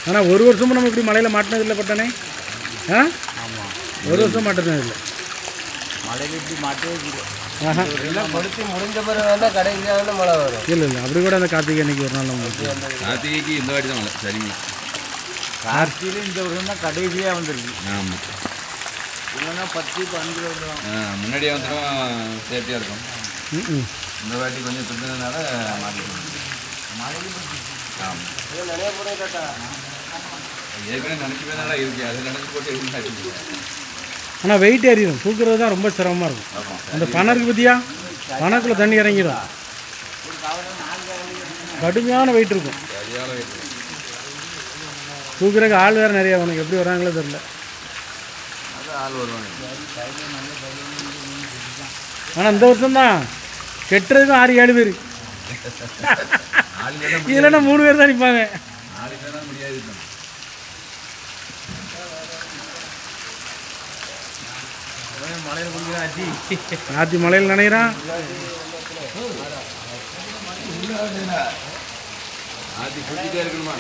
ஆனால் ஒரு வருஷமும் நம்ம இப்படி மழையில் மாட்டினது இல்லை பட்டானே. ஆ ஆமாம், ஒரு வருஷம் மாட்டினது இல்லை. மழையில் இப்படி மாட்டவே இல்லை. ஆஹா எல்லாம் படுத்து முடிஞ்ச பிறகு வேணால் கடைசியாக மழை வரும். இல்லை இல்லை அப்படி கூட அந்த கார்த்திகை அன்னைக்கு ஒரு நாள் நம்ம கார்த்திகைக்கு இந்த வாட்டி தான் மழை. சரிங்களா, கார்த்தியில் இந்த வருஷம் தான் கடைசியாக வந்துருக்கு. ஆமாம், இல்லைன்னா 10-15 வருஷம் முன்னாடியே வந்துடும், சேஃப்டியாக இருக்கும். ம் இந்த வாட்டி கொஞ்சம் திருந்ததுனால மாட்டிக்கணும். ஆமாம், நிறைய போட கேட்டா ஏற்கனவே நினச்சி போய் தான் இருக்குது, அது நினச்சி போட்டு எதுவும். ஆனால் வெயிட் ஏறிடும், தூக்குறது தான் ரொம்ப சிரமமாக இருக்கும். ஆமாம், அந்த பனை இருக்குது பார்த்தியா, பனைக்குள்ளே தண்ணி இறங்கிடும், கடுமையான வெயிட் இருக்கும். சரியான வெயிட். தூக்குறதுக்கு ஆள் வேறு நிறையா உனக்கு எப்படி வராங்களோ தெரில. அது ஆள் வருவாங்க. ஆனால் இந்த வருஷம்தான் கெட்டுறதுக்கும் 6-7 பேர், இல்லைன்னா 3 பேர் தான் நிற்பாங்க. நாளைக்கு முடியாது. மழையில் குடிக்கிறான் ஆத்தி மலையில் நினைக்கிறான். ஆத்தி குடிக்கிட்டே இருக்கணுமா?